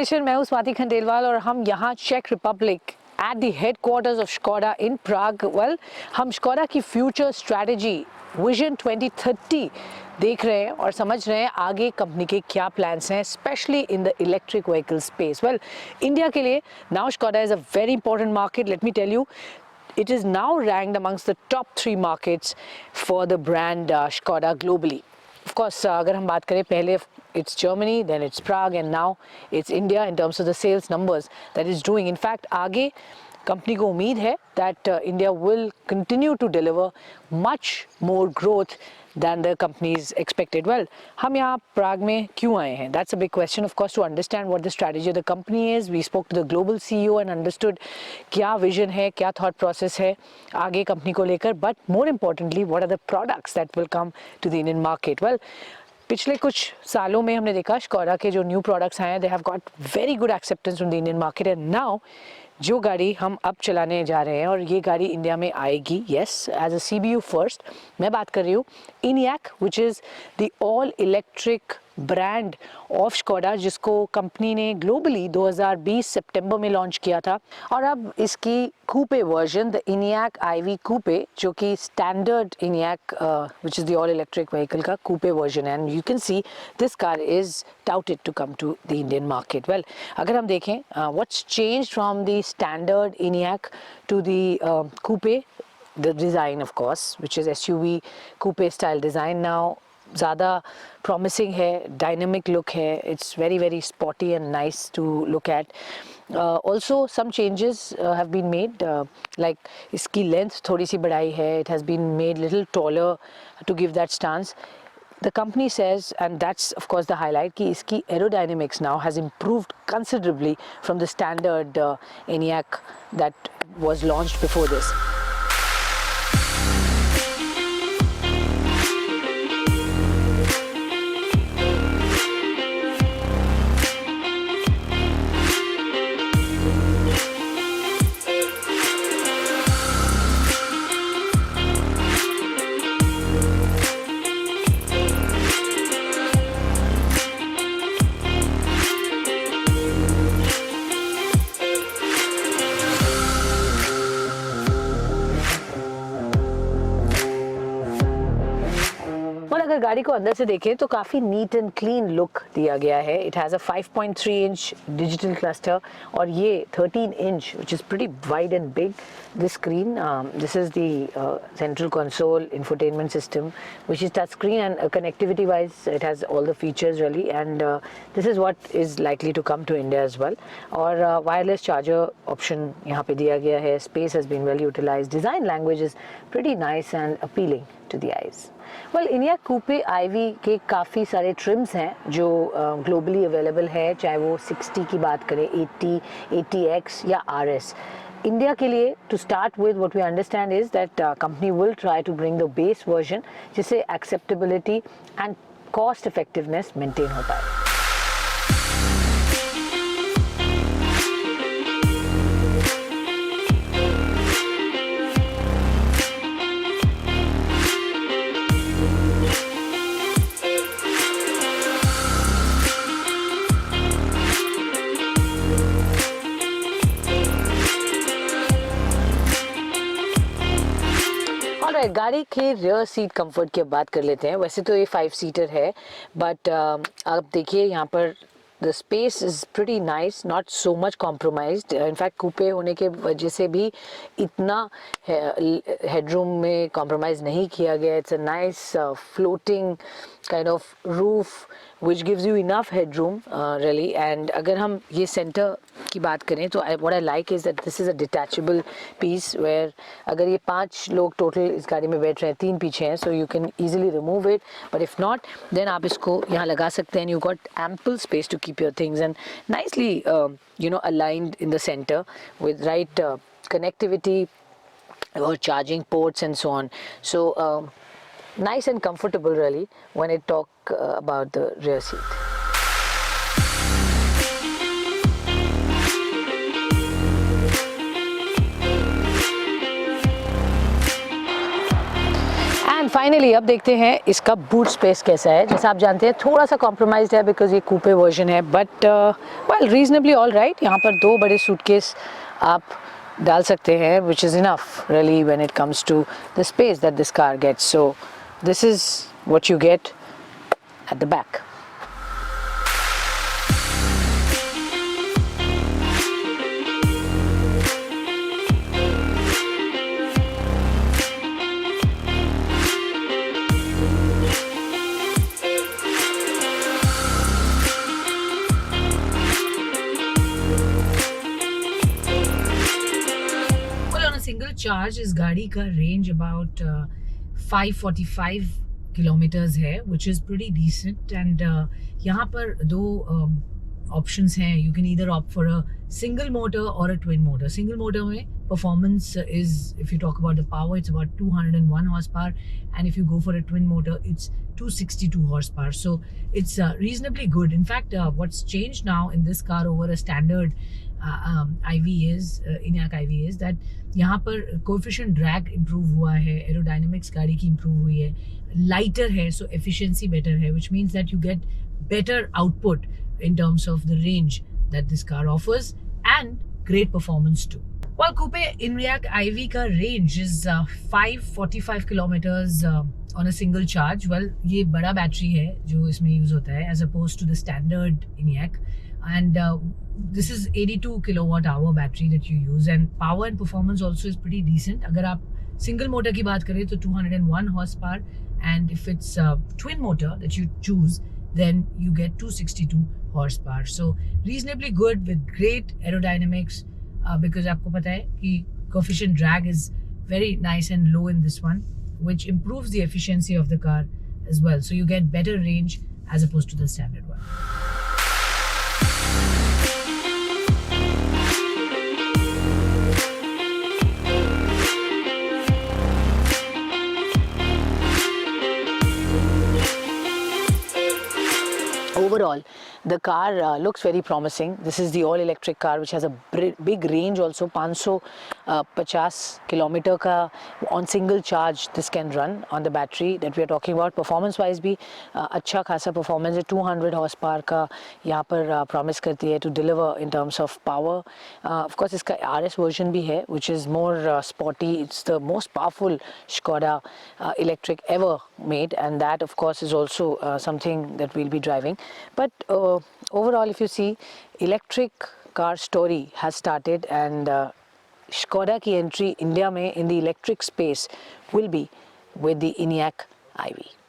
Nation, मैं हूं स्वाति खंडेलवाल और हम यहाँ चेक Republic at the headquarters of Skoda in Prague. Well, हम स्कोडा की फ्यूचर स्ट्रैटेजी विजन 2030 देख रहे हैं और समझ रहे हैं आगे कंपनी के क्या प्लान्स हैं, specially in the electric vehicle space. Well, India के लिए now Skoda is a very important market. Let me tell you, it is now ranked amongst the top 3 markets for the brand Skoda globally. Of course, अगर हम बात करें पहले it's Germany, then it's Prague, and now it's India in terms of the sales numbers that is doing. In fact, आगे company को उम्मीद है that India will continue to deliver much more growth than the companies expected. Well, हम यहाँ प्राग में क्यों आए हैं? That's a big question, of course, to understand what the strategy of the company is. We spoke to the global CEO and understood क्या vision है, क्या thought process है आगे कंपनी को लेकर. But more importantly, what are the products that will come to the Indian market? Well, पिछले कुछ सालों में हमने देखा स्कोडा के जो न्यू प्रोडक्ट्स आए हैं, they have got very good acceptance from the Indian market, and now जो गाड़ी हम अब चलाने जा रहे हैं और ये गाड़ी इंडिया में आएगी, yes, as a CBU first. मैं बात कर रही हूँ Enyaq, which is the all electric brand of Skoda, जिसको कंपनी ने ग्लोबली 2020 सितंबर में लॉन्च किया था. और अब इसकी coupe version, the Enyaq iV coupe, जो कि standard Enyaq which is the all electric vehicle का कूपे वर्जन है. And you can see this car is touted to come to the Indian market. Well, अगर हम देखें what's changed from the standard Enyaq to the coupe, the design of course, which is SUV coupe style design now, ज़्यादा promising है, dynamic look है, it's very very sporty and nice to look at. Also some changes have been made, like इसकी length थोड़ी सी बढ़ाई है, it has been made little taller to give that stance. The company says, and that's of course the highlight, कि इसकी aerodynamics now has improved considerably from the standard Enyaq that was launched before this. अगर गाड़ी को अंदर से देखें तो काफ़ी नीट एंड क्लीन लुक दिया गया है. It has a 5.3 inch digital cluster और ये 13 inch which is pretty wide and big. This screen, this is the central console infotainment system which is touch screen and connectivity wise it has all the features really, and this is what is likely to come to India as well. और wireless charger option यहाँ पे दिया गया है. Space has been well utilize. Design language is pretty nice and appealing to the eyes. Well, Enyaq coupe iV के काफ़ी सारे TRIMS हैं जो ग्लोबली अवेलेबल है, चाहे वो 60 की बात करें, 80, 80X या RS. इंडिया के लिए to start with what we understand is that company will try to bring the base version, जिससे acceptability and cost effectiveness maintain होता है. गाड़ी के रियर सीट कंफर्ट की अब बात कर लेते हैं. वैसे तो ये 5 सीटर है, बट आप देखिए यहाँ पर the space is pretty nice, not so much compromised. In fact coupe होने के वजह से भी इतना हेडरूम में कॉम्प्रोमाइज़ नहीं किया गया. It's a nice floating kind of roof which gives you enough headroom really. And अगर हम ये सेंटर की बात करें तो what I like is that this is a detachable piece where अगर ये 5 लोग टोटल इस गाड़ी में बैठ रहे हैं, 3 पीछे हैं, so you can easily remove it, but if not then आप इसको यहाँ लगा सकते हैं. You got ample space to keep your things and nicely aligned in the center with right connectivity or charging ports and so on. So nice and comfortable really when I talk about the rear seat. Finally अब देखते हैं इसका boot space कैसा है। जैसा आप जानते हैं थोड़ा सा कॉम्प्रोमाइज्ड है बिकॉज ये कूपे वर्जन है, but well reasonably all right. यहाँ पर 2 बड़े सूटकेस आप डाल सकते हैं, which is enough really when it comes to the space that this car gets. So this is what you get at the back. Single charge इस गाड़ी का रेंज अबाउट 545 किलोमीटर्स है, which is pretty decent. And यहाँ पर 2 options हैं। You can either opt for a single motor और a twin motor. Single motor में performance is, if you talk about the power, it's about 201 horse power, and if you go for a twin motor it's 262 horse power. So it's reasonably good. In fact, what's changed now in this car over a standard IV is Enyaq IV is that यहाँ पर coefficient drag improve हुआ है, aerodynamics गाड़ी की improve हुई है, lighter है, so efficiency better है, which means that you get better output in terms of the range that this car offers and great performance too. Well, Coupe Enyaq IV का range is 545 kilometers on a single charge. Well, ये बड़ा battery है जो इसमें use होता है as opposed to the standard Enyaq, and this is 82 kilowatt hour battery that you use, and power and performance also is pretty decent. अगर आप single motor की बात करें तो 201 horsepower, and if it's twin motor that you choose then you get 262 horsepower. So reasonably good with great aerodynamics, because आपको पता है कि coefficient drag is very nice and low in this one, which improves the efficiency of the car as well. So you get better range as opposed to the standard one. Overall, the car looks very promising. This is the all-electric car which has a big range also. 550 kilometer ka on single charge this can run on the battery that we are talking about. Performance wise भी अच्छा खासा performance है. 200 horsepower का यहाँ पर promise करती है to deliver in terms of power. Of course इसका RS version भी है which is more sporty. It's the most powerful Skoda electric ever made, and that of course is also something that we'll be driving. But overall, if you see, electric car story has started, and Skoda ki entry India mein in the electric space will be with the Enyaq IV.